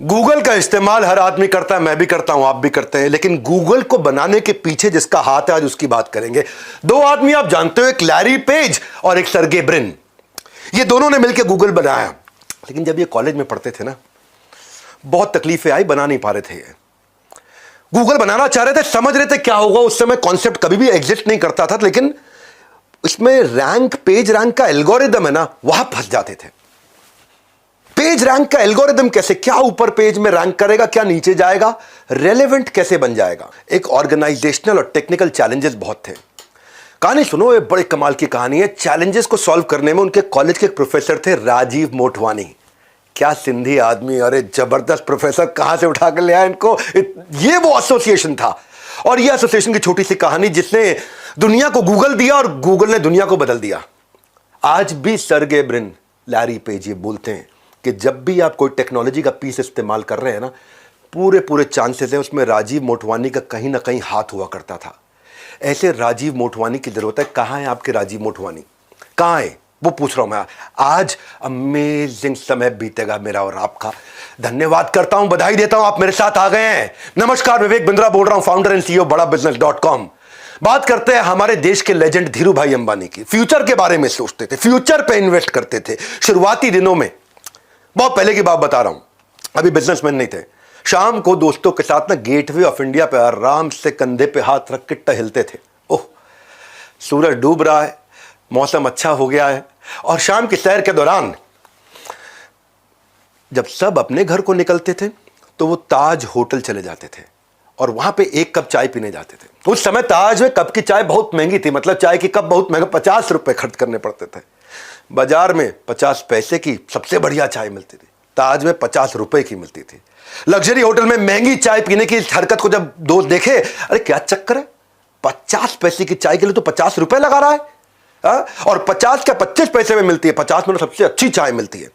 Google का इस्तेमाल हर आदमी करता है, मैं भी करता हूं, आप भी करते हैं, लेकिन गूगल को बनाने के पीछे जिसका हाथ है आज उसकी बात करेंगे। दो आदमी आप जानते हो, एक लैरी पेज और एक सर्गे ब्रिन। ये दोनों ने मिलकर गूगल बनाया, लेकिन जब ये कॉलेज में पढ़ते थे ना, बहुत तकलीफें आई, बना नहीं पा रहे थे। ये गूगल बनाना चाह रहे थे, समझ रहे थे क्या होगा। उस समय कॉन्सेप्ट कभी भी एग्जिस्ट नहीं करता था, लेकिन इसमें रैंक, पेज रैंक का एल्गोरिदम है ना, वहां फंस जाते थे। पेज रैंक का एल्गोरिदम कैसे, क्या ऊपर पेज में रैंक करेगा, क्या नीचे जाएगा, रेलेवेंट कैसे बन जाएगा। एक ऑर्गेनाइजेशनल और टेक्निकल चैलेंजेस बहुत थे। कहानी सुनो, ये बड़े कमाल की कहानी है। चैलेंजेस को सॉल्व करने में उनके कॉलेज के एक प्रोफेसर थे, राजीव मोटवानी। क्या सिंधी आदमी, अरे जबरदस्त प्रोफेसर, कहां से उठा कर ले आया इनको। ये वो एसोसिएशन था, और ये एसोसिएशन की छोटी सी कहानी जिसने दुनिया को गूगल दिया और गूगल ने दुनिया को बदल दिया। आज भी सर्गे ब्रिन, लैरी पेज ये बोलते हैं कि जब भी आप कोई टेक्नोलॉजी का पीस इस्तेमाल कर रहे हैं ना, पूरे चांसेस हैं उसमें राजीव मोटवानी का कहीं ना कहीं हाथ हुआ करता था। ऐसे राजीव मोटवानी की जरूरत है। कहां है आपके राजीव मोटवानी, कहां है वो पूछ रहा हूं मैं। आज अमेजिंग समय बीतेगा मेरा और आपका। धन्यवाद करता हूं, बधाई देता हूं, आप मेरे साथ आ गए हैं। नमस्कार, विवेक बिंद्रा बोल रहा हूं, फाउंडर एंड सीईओ बड़ाबिजनेस.com। बात करते हैं हमारे देश के लेजेंड धीरू भाई अंबानी की। फ्यूचर के बारे में सोचते थे, फ्यूचर पे इन्वेस्ट करते थे शुरुआती दिनों में। बहुत पहले की बात बता रहा हूं, अभी बिजनेसमैन नहीं थे। शाम को दोस्तों के साथ ना गेटवे ऑफ इंडिया पे आराम से कंधे पे हाथ रख के टहलते थे। ओह, सूरज डूब रहा है, मौसम अच्छा हो गया है, और शाम की सैर के दौरान जब सब अपने घर को निकलते थे तो वो ताज होटल चले जाते थे और वहां पे एक कप चाय पीने जाते थे। उस समय ताज में कप की चाय बहुत महंगी थी, मतलब चाय की कप बहुत महंगा, 50 रुपए खर्च करने पड़ते थे। बाजार में 50 पैसे की सबसे बढ़िया चाय मिलती थी, ताज में 50 रुपए की मिलती थी। लग्जरी होटल में महंगी चाय पीने की इस हरकत को जब दोस्त देखे, अरे क्या चक्कर है, 50 पैसे की चाय के लिए तो 50 रुपए लगा रहा है। और 50 क्या 25 पैसे में मिलती है, 50 में सबसे अच्छी चाय मिलती है।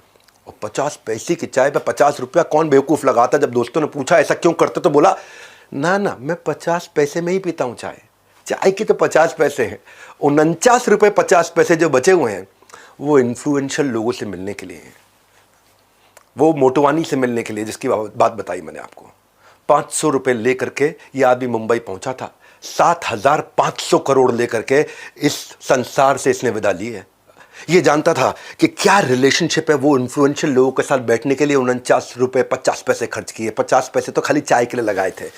और 50 पैसे की चाय पे 50 रुपया कौन बेवकूफ लगाता। जब दोस्तों ने पूछा ऐसा क्यों करते, तो बोला ना ना, मैं 50 पैसे में ही पीता हूं चाय, चाय की तो 50 पैसे हैं। 49 रुपए 50 पैसे जो बचे हुए हैं वो इन्फ्लुएंशियल लोगों से मिलने के लिए हैं, वो मोटवानी से मिलने के लिए, जिसकी बात बताई मैंने आपको। 500 रुपए लेकर के ये आदमी मुंबई पहुंचा था। 7,500 करोड़ लेकर के इस संसार से इसने विदा ली है। ये जानता था कि क्या रिलेशनशिप है। वो इन्फ्लुएंशियल लोगों के साथ बैठने के लिए 49 रुपए 50 पैसे खर्च किए। 50 पैसे तो खाली चाय के लिए लगाए थे।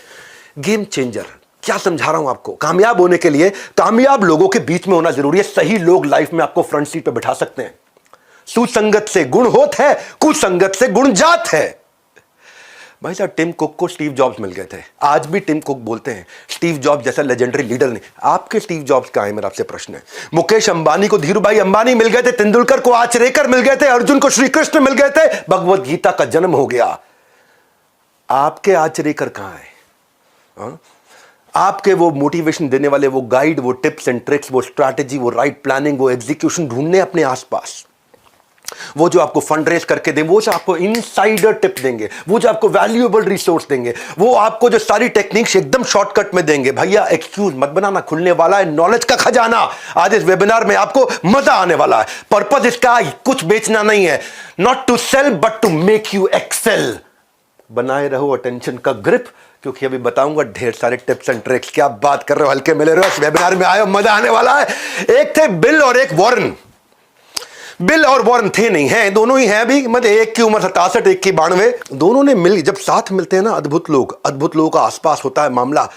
गेम चेंजर, क्या समझा रहा हूं आपको। कामयाब होने के लिए कामयाब लोगों के बीच में होना जरूरी है। सही लोग लाइफ में आपको फ्रंट सीट पे बिठा सकते हैं। सुसंगत से गुण होत है, कुसंगत से गुण जात है। भाई साहब, टिम कुक को स्टीव जॉब्स मिल गए थे। आज भी टिम कुक बोलते हैं स्टीव जॉब्स जैसा लेजेंडरी लीडर नहीं। आपके स्टीव जॉब्स कहां है, मेरा आपसे प्रश्न है। मुकेश अंबानी को धीरू भाई अंबानी मिल गए थे, तेंदुलकर को आचरेकर मिल गए थे, अर्जुन को श्री कृष्ण मिल गए थे, भगवत गीता का जन्म हो गया। आपके आचरेकर कहां है। आपके वो मोटिवेशन देने वाले, वो गाइड, वो टिप्स एंड ट्रिक्स, वो स्ट्रैटेजी, वो राइट प्लानिंग, वो एग्जीक्यूशन ढूंढने अपने आसपास। वो जो आपको फंड रेज करके देंगे, वो जो आपको इनसाइडर टिप देंगे, वो जो आपको वैल्यूएबल रिसोर्स देंगे, वो आपको जो सारी टेक्निक्स एकदम शॉर्टकट में देंगे। भैया एक्सक्यूज मत बनाना, खुलने वाला है नॉलेज का खजाना। आज इस वेबिनार में आपको मजा आने वाला है। पर्पस इसका कुछ बेचना नहीं है, not to sell but to make you excel. बनाए रहो अटेंशन का ग्रिप, क्योंकि अभी बताऊंगा ढेर सारे टिप्स एंड ट्रिक्स। क्या बात कर रहे हो, हल्के मिले रहो, इस वेबिनार में आए, मजा आने वाला है। एक थे बिल और एक वॉरेन। बिल और वॉरेन थे नहीं, हैं, दोनों ही हैं अभी, मतलब एक की उम्र 67, एक की 92। दोनों ने मिल, जब साथ मिलते हैं ना, अद्भुत लोगों का आसपास होता है मामला।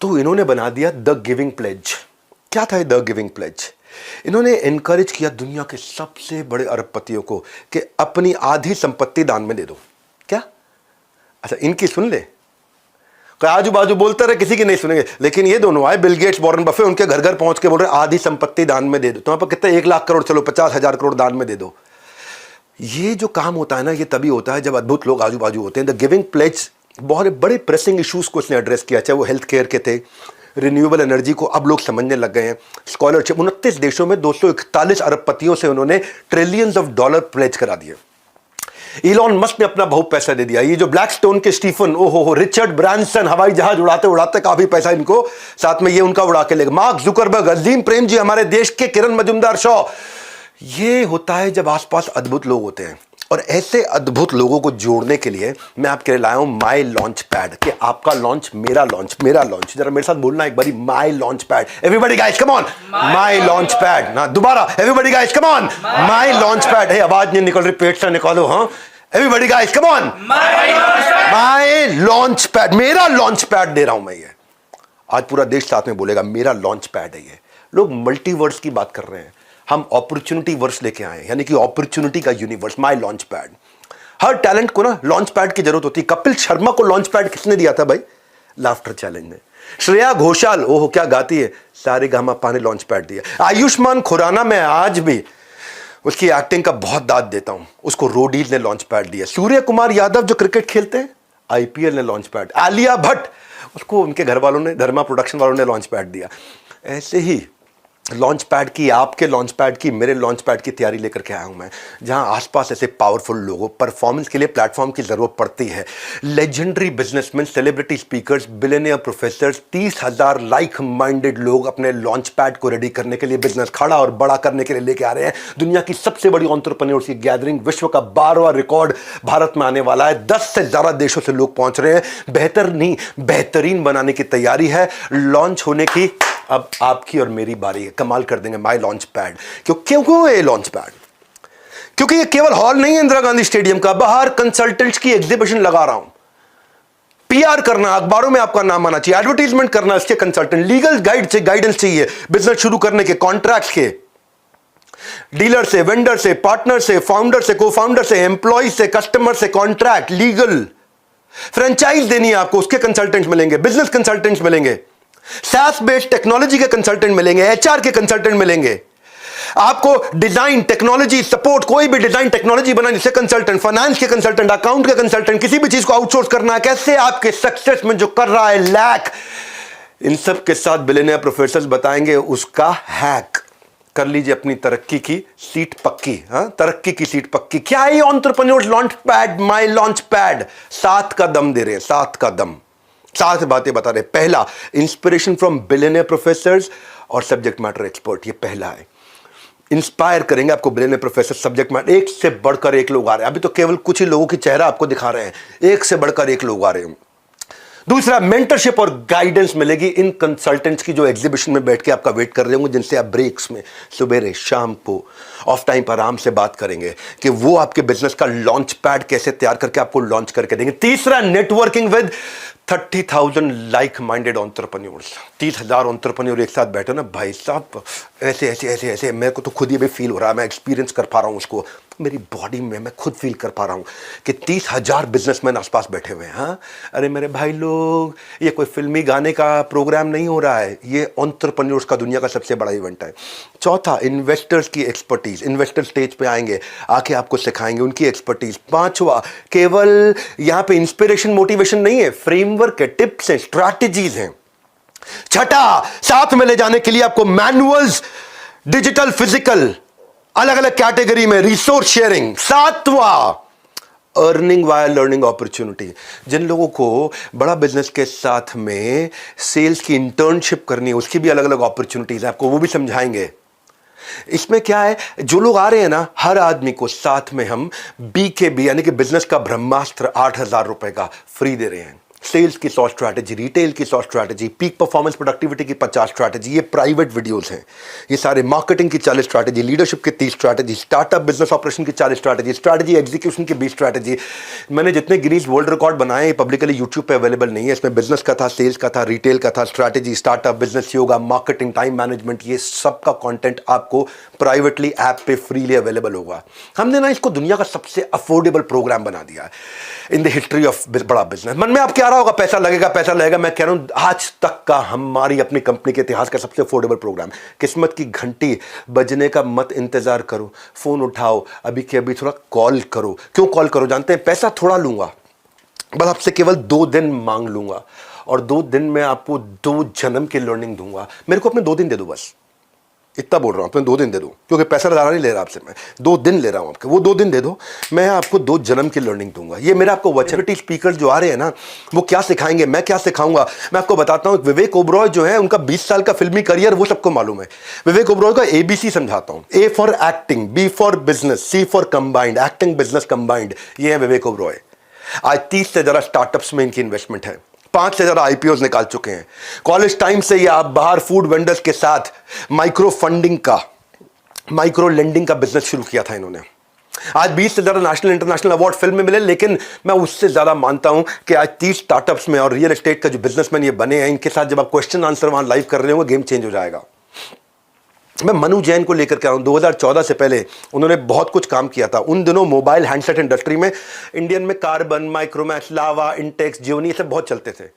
तो इन्होंने बना दिया द गिविंग प्लेज। क्या था द गिविंग प्लेज। इन्होंने एनकरेज किया दुनिया के सबसे बड़े अरबपतियों को कि अपनी आधी संपत्ति दान में दे दो। क्या, अच्छा इनकी सुन ले, आजू बाजू बोलते रहे, किसी की नहीं सुनेंगे। लेकिन ये दोनों आए, बिल गेट्स, वॉरेन बफे, उनके घर घर पहुंच के बोल रहे आधी संपत्ति दान में दे दो। तुम्हारे पास कितना, 1 लाख करोड़, चलो 50,000 करोड़ दान में दे दो। ये जो काम होता है ना, ये तभी होता है जब अद्भुत लोग आजू बाजू होते हैं। द गिविंग प्लेज बहुत बड़े प्रेसिंग इश्यूज को इसने एड्रेस किया, चाहे वो हेल्थ केयर के थे, रिन्यूएबल एनर्जी को अब लोग समझने लग गए हैं, स्कॉलरशिप। 29 देशों में 241 अरबपतियों से उन्होंने ट्रिलियंस ऑफ डॉलर प्लेज करा दिए। इलॉन मस्क ने अपना बहुत पैसा दे दिया। ये जो ब्लैकस्टोन के स्टीफन, ओहो, रिचर्ड ब्रांसन, हवाई जहाज उड़ाते उड़ाते काफी पैसा इनको साथ में ये उनका उड़ा के लेगा। मार्क जुकरबर्ग, अजीम प्रेम जी, हमारे देश के किरण मजुमदार शॉ। ये होता है जब आसपास अद्भुत लोग होते हैं। और ऐसे अद्भुत लोगों को जोड़ने के लिए मैं आपके लिए लाया हूं माई लॉन्च पैड, कि आपका लॉन्च मेरा लॉन्च, मेरा लॉन्च। जरा मेरे साथ बोलना एक बारी, my launch pad. Everybody guys come on, my launch pad. ना दोबारा, everybody guys come on, my launch pad. है आवाज नहीं निकल रही, पेट से निकालो। हाँ, everybody guys come on, my launch pad. मेरा लॉन्च पैड दे रहा हूं मैं ये। आज पूरा देश साथ में बोलेगा मेरा लॉन्च पैड है ये। लोग मल्टीवर्स की बात कर रहे हैं, हम अपॉर्चुनिटी वर्स लेके आए, यानी कि अपॉर्चुनिटी का universe, my launch pad. Her talent को ना लॉन्च पैड की जरूरत होती है। कपिल शर्मा को लॉन्च पैड किसने दिया था भाई? लाफ्टर चैलेंज ने। श्रेया घोषाल ओहो क्या गाती है, सारेगामापा ने लॉन्च पैड दिया। आयुष्मान खुराना, मैं आज भी उसकी एक्टिंग का बहुत दाद देता हूं, उसको रोडीज ने लॉन्च पैड दिया। सूर्य कुमार यादव जो क्रिकेट खेलते हैं, आईपीएल ने लॉन्च पैड। आलिया भट्ट, उसको उनके घर वालों ने, धर्मा प्रोडक्शन वालों ने लॉन्च पैड दिया। ऐसे ही लॉन्च पैड की, आपके लॉन्च पैड की, मेरे लॉन्च पैड की तैयारी लेकर के आया हूं मैं, जहां आसपास ऐसे पावरफुल लोगों, परफॉर्मेंस के लिए प्लेटफॉर्म की जरूरत पड़ती है। Legendary businessman, celebrity speakers, billionaire professors, 30,000 like minded लोग अपने लॉन्च पैड को रेडी करने के लिए, बिजनेस खड़ा और बड़ा करने के लिए लेके आ रहे हैं। दुनिया की सबसे बड़ी एंटरप्रेन्योर्स की गैदरिंग, विश्व का 12वां रिकॉर्ड भारत में आने वाला है। 10 से ज्यादा देशों से लोग पहुंच रहे हैं। बेहतर नहीं, बेहतरीन बनाने की तैयारी है। लॉन्च होने की अब आपकी और मेरी बारी है। कमाल कर देंगे माई लॉन्च पैड। क्यों ये लॉन्च पैड? क्योंकि ये केवल हॉल नहीं है इंदिरा गांधी स्टेडियम का, बाहर कंसल्टेंट्स की एग्जीबिशन लगा रहा हूं। पीआर करना, अखबारों में आपका नाम आना चाहिए, एडवर्टाइजमेंट करना, इसके कंसल्टेंट, लीगल गाइडेंस चाहिए बिजनेस शुरू करने के, कॉन्ट्रैक्ट के, डीलर से, वेंडर से, पार्टनर से, फाउंडर से, को फाउंडर से, एम्प्लॉय से, कस्टमर से, कॉन्ट्रैक्ट, लीगल, फ्रेंचाइज देनी है आपको, उसके कंसल्टेंट्स मिलेंगे, बिजनेस कंसल्टेंट्स मिलेंगे, SaaS बेस्ड टेक्नोलॉजी के कंसल्टेंट मिलेंगे, HR के कंसल्टेंट मिलेंगे, आपको डिजाइन, टेक्नोलॉजी सपोर्ट, कोई भी डिजाइन टेक्नोलॉजी बनाने से कंसल्टेंट, फाइनेंस के कंसल्टेंट, अकाउंट के कंसल्टेंट, किसी भी चीज को आउटसोर्स करना है, कैसे आपके सक्सेस में जो कर रहा है लैक, इन सब के साथ बिलियनियर प्रोफेसर्स बताएंगे उसका हैक। कर लीजिए अपनी तरक्की की सीट पक्की। हाँ, तरक्की की सीट पक्की। क्या है ये entrepreneurs launch pad, my launch pad? 7 का दम दे रहे हैं, 7 का दम, 7 बातें बता रहे। पहला, इंस्पिरेशन फ्रॉम बिलियनियर प्रोफेसर्स और सब्जेक्ट मैटर एक्सपर्ट, ये पहला है। इंस्पायर करेंगे आपको बिलियनियर प्रोफेसर, सब्जेक्ट मैटर, एक से बढ़कर एक लोग आ रहे हैं। अभी तो केवल कुछ ही लोगों की चेहरा आपको दिखा रहे हैं, एक से बढ़कर एक लोग आ रहे हैं। दूसरा, मेंटरशिप और गाइडेंस मिलेगी इन कंसल्टेंट्स की जो एग्जीबिशन में बैठ के आपका वेट कर रहे होंगे, जिनसे आप ब्रेक्स में, सुबह शाम को, ऑफ टाइम पर आराम से बात करेंगे कि वो आपके बिजनेस का लॉन्च पैड कैसे तैयार करके आपको लॉन्च करके देंगे। तीसरा, networking with 30,000 like minded entrepreneurs. 30,000 entrepreneur एक साथ बैठे ना भाई साहब, ऐसे ऐसे ऐसे ऐसे, मेरे को तो खुद ही भी फील हो रहा है, मैं एक्सपीरियंस कर पा रहा हूं उसको, मेरी बॉडी में मैं खुद फील कर पा रहा हूं कि 30,000 बिजनेसमैन आसपास बैठे हुए हैं। हाँ, अरे मेरे भाई लोग, ये कोई फिल्मी गाने का प्रोग्राम नहीं हो रहा है, ये एंटरप्रेन्योर्स का दुनिया का सबसे बड़ा इवेंट है। चौथा, इन्वेस्टर्स की एक्सपर्टीज, इन्वेस्टर स्टेज पे आएंगे, आके आपको सिखाएंगे उनकी एक्सपर्टीज। पांचवा, केवल यहां पे इंस्पिरेशन मोटिवेशन नहीं है, फ्रेमवर्क है, टिप्स है, स्ट्रैटेजीज हैं। छठा, साथ में ले जाने के लिए आपको मैनुअल्स, डिजिटल, फिजिकल, अलग अलग कैटेगरी में रिसोर्स शेयरिंग। सातवां, अर्निंग वाया लर्निंग अपॉर्चुनिटी। जिन लोगों को बड़ा बिजनेस के साथ में सेल्स की इंटर्नशिप करनी है, उसकी भी अलग अलग अपॉर्चुनिटीज है, आपको वो भी समझाएंगे। इसमें क्या है, जो लोग आ रहे हैं ना, हर आदमी को साथ में हम BKB यानी कि बिजनेस का ब्रह्मास्त्र 8,000 रुपए का फ्री दे रहे हैं। सेल्स की 100 स्ट्रैटेजी, रिटेल की 100 स्ट्रैटेजी, पीक परफॉर्मेंस प्रोडक्टिविटी की 50 स्ट्रैटेजी, ये प्राइवेट वीडियोस हैं। ये सारे मार्केटिंग की 40 स्ट्रैटेजी, लीडरशिप की 30 स्ट्रैटेजी, स्टार्टअप बिजनेस ऑपरेशन की 40 स्ट्रैटेजी, स्ट्रैटेजी एग्जीक्यूशन की 20 स्ट्रैटेजी। मैंने जितने गिनीज वर्ल्ड रिकॉर्ड बनाए हैं पब्लिकली यूट्यूब पे अवेलेबल नहीं है। इसमें बिजनेस का था, सेल्स का था, रिटेल का था, strategy, startup, business yoga, marketing, time management, ये सब का कंटेंट आपको प्राइवेटली ऐप पे फ्रीली अवेलेबल होगा। हमने ना इसको दुनिया का सबसे अफोर्डेबल प्रोग्राम बना दिया है इन द हिस्ट्री ऑफ बड़ा बिजनेस। मन में आपके आ रहा होगा पैसा लगेगा, पैसा लगेगा। मैं कह रहा हूं आज तक का हमारी अपनी कंपनी के इतिहास का सबसे अफोर्डेबल प्रोग्राम। किस्मत की घंटी बजने का मत इंतजार करो, फोन उठाओ, अभी के अभी थोड़ा कॉल करो। क्यों कॉल करो जानते हैं? पैसा थोड़ा लूंगा, बस आपसे केवल 2 दिन मांग लूंगा, और 2 दिन में आपको 2 जन्म की लर्निंग दूंगा। मेरे को अपने 2 दिन दे दो बस, इतना बोल रहा हूँ, तुम्हें 2 दिन दे दूँ, क्योंकि पैसा ज़्यादा नहीं ले रहा आपसे मैं, 2 दिन ले रहा हूँ आपके, वो 2 दिन दे दो, मैं आपको 2 जन्म की लर्निंग दूंगा। ये मेरा आपको वचनिटी स्पीकर जो आ रहे हैं ना, वो क्या सिखाएंगे, मैं क्या सिखाऊंगा, मैं आपको बताता हूँ। विवेक ओबरॉय जो है, उनका 20 साल का फिल्मी करियर वो सबको मालूम है। विवेक ओबरॉय का ABC समझाता हूँ। A for acting, B for business, C for combined, acting business combined, ये है विवेक ओबरॉय। आज 30 से ज़्यादा स्टार्टअप्स में इनकी इन्वेस्टमेंट है, 5 से ज़्यादा IPOs निकाल चुके हैं। कॉलेज टाइम से ये आप बाहर फूड वेंडर्स के साथ माइक्रो फंडिंग का, माइक्रो लेंडिंग का बिजनेस शुरू किया था इन्होंने। आज 20 से ज़्यादा नेशनल इंटरनेशनल अवार्ड फिल्म में मिले, लेकिन मैं उससे ज़्यादा मानता हूं कि आज 30 स्टार्टअप्स में और रियल एस्टेट का जो बिजनेसमैन ये बने हैं, इनके साथ जब आप क्वेश्चन आंसर वहां लाइव कर रहे होंगे, गेम चेंज हो जाएगा। मैं मनु जैन को लेकर के आया हूं। 2014 से पहले उन्होंने बहुत कुछ काम किया था। उन दिनों मोबाइल हैंडसेट इंडस्ट्री में इंडियन में कार्बन, माइक्रोमैक्स, लावा, इंटेक्स, जियोनी, ये सब बहुत चलते थे।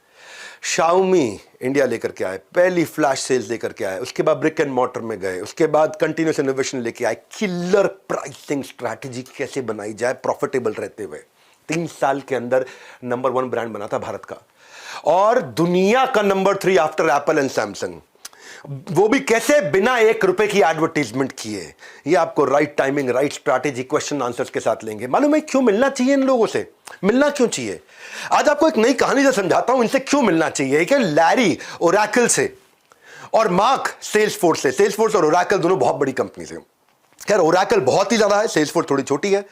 शाओमी इंडिया लेकर के आए, पहली फ्लैश सेल्स लेकर के आए, उसके बाद ब्रिक एंड मॉर्टर में गए, उसके बाद कंटिन्यूस इनोवेशन लेके आए, किलर प्राइसिंग स्ट्रैटेजी कैसे बनाई जाए प्रॉफिटेबल रहते हुए। 3 साल के अंदर नंबर 1 ब्रांड बना था भारत का, और दुनिया का number 3 after Apple and Samsung. वो भी कैसे, बिना 1 रुपए की एडवर्टीजमेंट किए। ये आपको right timing, right strategy, question answers के साथ लेंगे। मालूम है क्यों मिलना चाहिए इन लोगों से? मिलना क्यों चाहिए? आज आपको एक नई कहानी से समझाता हूं, इनसे क्यों मिलना चाहिए। कि लैरी ओरेकल से और मार्क सेल्सफोर्स से। सेल्सफोर्स और ओरेकल दोनों बहुत बड़ी कंपनी से। खैर, ओरेकल बहुत ही ज्यादा है, सेल्सफोर्स थोड़ी छोटी है।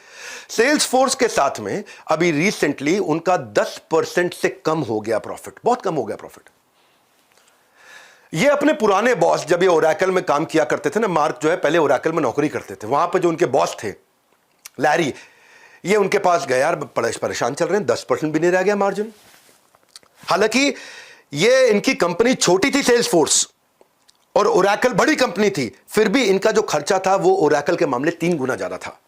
सेल्सफोर्स के साथ में अभी रिसेंटली उनका 10% से कम हो गया प्रॉफिट, बहुत कम हो गया प्रॉफिट। ये अपने पुराने बॉस, जब ये ओरेकल में काम किया करते थे ना, मार्क जो है पहले ओरेकल में नौकरी करते थे, वहां पे जो उनके बॉस थे लैरी, ये उनके पास गए, यार परेशान चल रहे हैं, 10% भी नहीं रह गया मार्जिन। हालांकि ये इनकी कंपनी छोटी थी सेल्सफोर्स, और ओरेकल बड़ी कंपनी थी, फिर भी इनका जो खर्चा था वो ओरेकल के मामले 3 गुना ज्यादा था,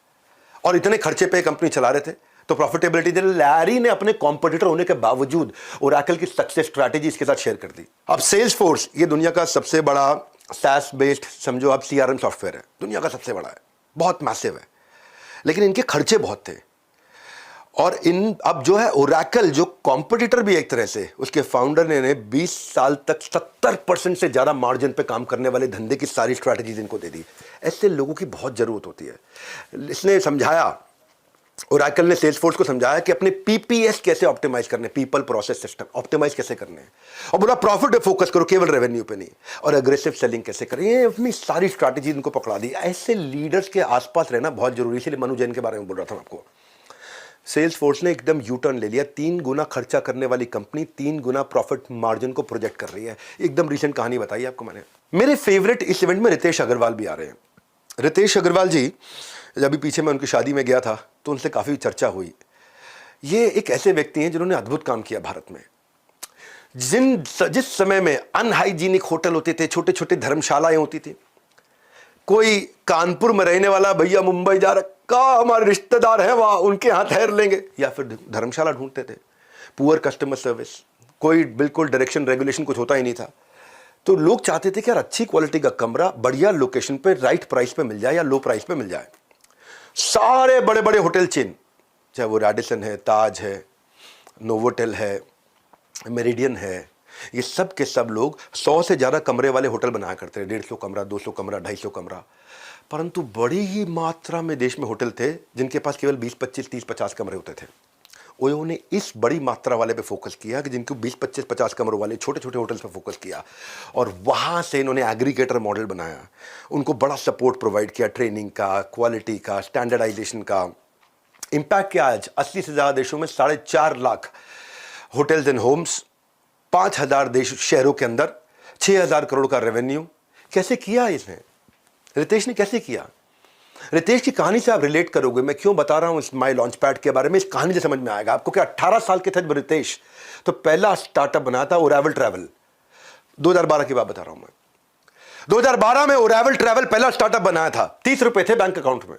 और इतने खर्चे पे कंपनी चला रहे थे। तो प्रॉफिटेबिलिटी लैरी ने अपने कॉम्पिटिटर होने के बावजूद ओरेकल की सक्सेस स्ट्रैटेजी इसके साथ शेयर कर दी। अब सेल्सफोर्स ये दुनिया का सबसे बड़ा SaaS बेस्ड, समझो आप, CRM सॉफ्टवेयर है, दुनिया का सबसे बड़ा है, बहुत मैसिव है, लेकिन इनके खर्चे बहुत थे। और इन अब जो है ओरेकल, जो कॉम्पिटिटर भी एक तरह से, उसके फाउंडर ने 20 साल तक 70% से ज्यादा मार्जिन पे काम करने वाले धंधे की सारी स्ट्रैटेजीज इनको दे दी। ऐसे लोगों की बहुत जरूरत होती है। इसने समझाया, ओरेकल ने सेल्सफोर्स को समझाया कि अपने PPS कैसे ऑप्टिमाइज करने, पीपल प्रोसेस सिस्टम ऑप्टिमाइज कैसे करने हैं, और बोला प्रॉफिट पे फोकस करो, केवल रेवेन्यू पे नहीं, और एग्रेसिव सेलिंग कैसे करें। ये अपनी सारी स्ट्रैटेजी इनको पकड़ा दी। ऐसे लीडर्स के आसपास रहना बहुत जरूरी है। इसलिए मनु जैन के बारे में बोल रहा था आपको। सेल्सफोर्स ने एकदम यू टर्न ले लिया। 3 गुना खर्चा करने वाली कंपनी 3 गुना प्रॉफिट मार्जिन को प्रोजेक्ट कर रही है। एकदम रिसेंट कहानी बताई आपको मैंने। मेरे फेवरेट इस इवेंट में रितेश अग्रवाल भी आ रहे हैं। रितेश अग्रवाल जी, जब भी पीछे मैं उनकी शादी में गया था तो उनसे काफ़ी चर्चा हुई। ये एक ऐसे व्यक्ति हैं जिन्होंने अद्भुत काम किया भारत में। जिस समय में अनहाइजीनिक होटल होते थे, छोटे छोटे धर्मशालाएं होती थी, कोई कानपुर में रहने वाला भैया मुंबई जा रखा, हमारे रिश्तेदार हैं वहां, उनके यहाँ ठहर लेंगे, या फिर धर्मशाला ढूंढते थे। पुअर कस्टमर सर्विस, कोई बिल्कुल डायरेक्शन रेगुलेशन कुछ होता ही नहीं था। तो लोग चाहते थे कि यार अच्छी क्वालिटी का कमरा बढ़िया लोकेशन पे राइट प्राइस पे मिल जाए या लो प्राइस पे मिल जाए। सारे बड़े बड़े होटल चेन, चाहे वो रेडिसन है, ताज है, नोवोटेल है, मेरिडियन है, ये सब के सब लोग 100 से ज़्यादा कमरे वाले होटल बनाया करते हैं। 150 कमरा, 200 कमरा, 250 कमरा। परंतु बड़ी ही मात्रा में देश में होटल थे जिनके पास केवल 20, 25, 30, 50 कमरे होते थे। उन्होंने इस बड़ी मात्रा वाले पे फोकस किया कि जिनको 20, 25, 50 कमरों वाले छोटे छोटे होटल्स पे फोकस किया, और वहाँ से इन्होंने एग्रीगेटर मॉडल बनाया। उनको बड़ा सपोर्ट प्रोवाइड किया, ट्रेनिंग का, क्वालिटी का, स्टैंडर्डाइजेशन का। इम्पैक्ट क्या, आज 80 से ज़्यादा देशों में 4.5 लाख होटल्स एंड होम्स, 5,000 देश शहरों के अंदर, 6,000 करोड़ का रेवेन्यू। कैसे किया इसने? रितेश ने कैसे किया? रितेश की कहानी से आप रिलेट करोगे। मैं क्यों बता रहा हूं इस माई लॉन्च पैड के बारे में, इस कहानी से समझ में आएगा आपको कि 18 साल के थे रितेश, तो पहला स्टार्टअप बनाया था ओरेवल ट्रैवल। 2012 की बात बता रहा हूं मैं। 2012 में ओरेवल ट्रैवल पहला स्टार्टअप बनाया था। 30 रुपए थे बैंक अकाउंट में,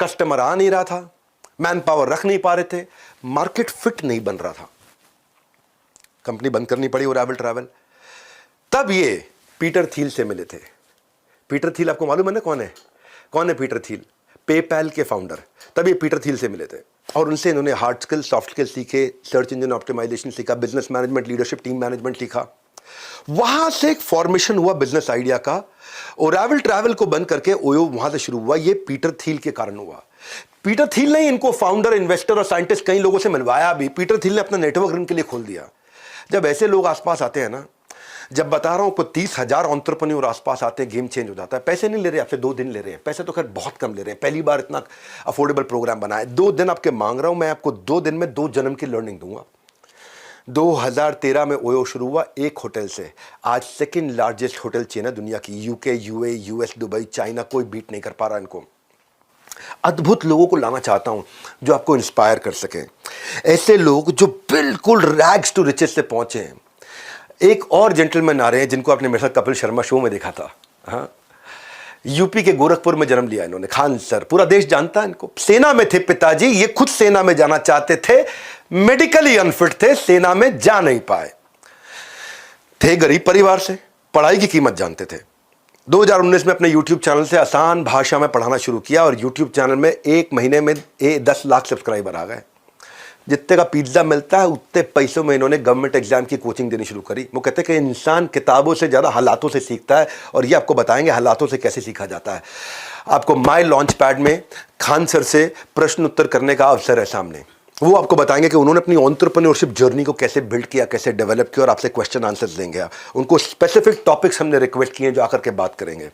कस्टमर आ नहीं रहा था, मैन पावर रख नहीं पा रहे थे, मार्केट फिट नहीं बन रहा था, कंपनी बंद करनी पड़ी ओरेवल ट्रैवल। तब ये पीटर थिल से मिले थे। पीटर थिल आपको मालूम है ना कौन है? कौन है पीटर थिल? पेपैल के फाउंडर। तब ये पीटर थिल से मिले थे और उनसे इन्होंने हार्ड स्किल, सॉफ्ट स्किल सीखे, सर्च इंजन ऑप्टिमाइजेशन सीखा, business management, leadership, team management सीखा। वहां से एक फॉर्मेशन हुआ बिजनेस आइडिया का, ओरावल ट्रैवल को बंद करके ओयो वहां से शुरू हुआ। ये पीटर थील के कारण हुआ। पीटर थील ने इनको फाउंडर, इन्वेस्टर और साइंटिस्ट कई लोगों से मिलवाया भी। पीटर थील ने अपना नेटवर्क इनके लिए खोल दिया। जब ऐसे लोग आसपास आते हैं ना, जब बता रहा हूं को 30,000 एंटरप्रेन्योर आसपास आते हैं, गेम चेंज हो जाता है। पैसे नहीं ले रहे आपसे, 2 दिन ले रहे हैं। पैसे तो खैर बहुत कम ले रहे हैं, पहली बार इतना अफोर्डेबल प्रोग्राम बना है। 2 दिन आपके मांग रहा हूं मैं, आपको 2 दिन में 2 जन्म की लर्निंग दूंगा। 2013 में ओयो शुरू हुआ एक होटल से। आज सेकंड लार्जेस्ट होटल चेन है दुनिया की। UK, UA, US, Dubai, China, कोई बीट नहीं कर पा रहा इनको। अद्भुत लोगों को लाना चाहता हूं जो आपको इंस्पायर कर सके। ऐसे लोग जो बिल्कुल रैग्स टू रिचेस से पहुंचे हैं। एक और जेंटलमैन आ रहे हैं जिनको आपने मेरे साथ कपिल शर्मा शो में देखा था। हाँ, यूपी के गोरखपुर में जन्म लिया इन्होंने, खान सर। पूरा देश जानता है इनको। सेना में थे पिताजी, ये खुद सेना में जाना चाहते थे, मेडिकली अनफिट थे, सेना में जा नहीं पाए। थे गरीब परिवार से, पढ़ाई की कीमत जानते थे। 2019 में अपने YouTube चैनल से आसान भाषा में पढ़ाना शुरू किया और YouTube चैनल में 1 महीने में 10 लाख सब्सक्राइबर आ गए। जितने का पिज्जा मिलता है उतने पैसों में इन्होंने गवर्नमेंट एग्जाम की कोचिंग देनी शुरू करी। वो कहते हैं कि इंसान किताबों से ज़्यादा हालातों से सीखता है, और ये आपको बताएंगे हालातों से कैसे सीखा जाता है। आपको माई लॉन्च पैड में खान सर से प्रश्न उत्तर करने का अवसर है सामने। वो आपको बताएंगे कि उन्होंने अपनी एंटरप्रेन्योरशिप जर्नी को कैसे बिल्ड किया, कैसे डेवलप किया, और आपसे क्वेश्चन आंसर्स देंगे। उनको स्पेसिफिक टॉपिक्स हमने रिक्वेस्ट किए जो आकर के बात करेंगे।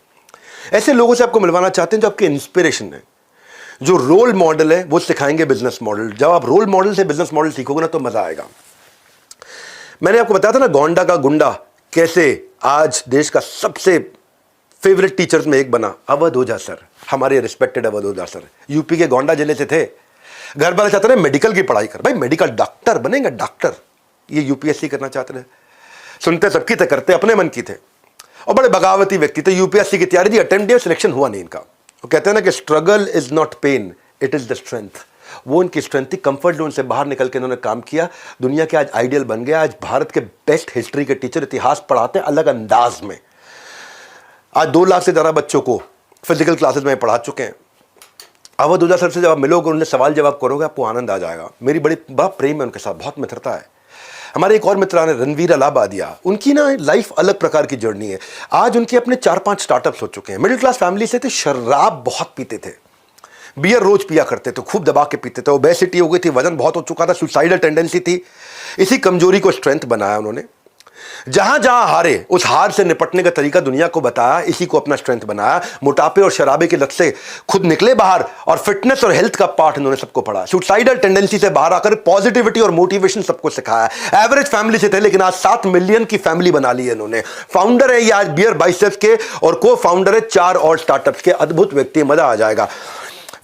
ऐसे लोगों से आपको मिलवाना चाहते हैं जो आपके इंस्पिरेशन है, जो रोल मॉडल है। वो सिखाएंगे बिजनेस मॉडल। जब आप रोल मॉडल से बिजनेस मॉडल सीखोगे ना तो मजा आएगा। मैंने आपको बताया था ना गोंडा का गुंडा कैसे आज देश का सबसे फेवरेट टीचर्स में एक बना। अवध ओझा सर, हमारे रिस्पेक्टेड अवध ओझा सर, यूपी के गोंडा जिले से थे। घर वाले चाहते थे मेडिकल की पढ़ाई कर, भाई मेडिकल डॉक्टर बनेगा, डॉक्टर। ये यूपीएससी करना चाहते थे। सुनते सबकी थे, करते अपने मन की थे, और बड़े बगावती व्यक्ति थे। यूपीएससी की तैयारी थी, अटेम्प्ट दिया, सिलेक्शन हुआ नहीं इनका। वो कहते हैं ना कि struggle is not pain, it is the strength. वो उनकी स्ट्रेंथ थी। कंफर्ट जोन से बाहर निकल के इन्होंने काम किया। दुनिया के आज आइडियल बन गया। आज भारत के बेस्ट हिस्ट्री के टीचर, इतिहास पढ़ाते हैं अलग अंदाज में। आज 2 लाख से ज़्यादा बच्चों को फिजिकल क्लासेस में पढ़ा चुके हैं। अवध ओझा सर से जब आप मिलोगे, उनसे सवाल जवाब करोगे, आपको आनंद आ जाएगा। मेरी बड़ा प्रेम है उनके साथ, बहुत मित्रता है। हमारे एक और मित्र आने, रणवीर अलाहाबादिया, उनकी ना लाइफ अलग प्रकार की जर्नी है। आज उनके अपने 4-5 स्टार्टअप्स हो चुके हैं। मिडिल क्लास फैमिली से थे, शराब बहुत पीते थे, बियर रोज पिया करते थे, खूब दबा के पीते थे। ओबेसिटी हो गई थी, वजन बहुत हो चुका था, सुसाइडल टेंडेंसी थी। इसी कमजोरी को स्ट्रेंथ बनाया उन्होंने। जहां जहां हारे, उस हार से निपटने का तरीका दुनिया को बताया, इसी को अपना स्ट्रेंथ बनाया। मोटापे और शराबे की लत से खुद निकले बाहर, और फिटनेस और हेल्थ का पाठ इन्होंने सबको पढ़ा। सुसाइडल टेंडेंसी से बाहर आकर पॉजिटिविटी और मोटिवेशन सबको सिखाया। एवरेज फैमिली से थे, लेकिन आज 7 मिलियन की फैमिली बना ली है इन्होंने। फाउंडर है ये आज बियर बाइसेप्स के, और को फाउंडर है 4 और स्टार्टअप्स के। अद्भुत व्यक्ति, मजा आ जाएगा।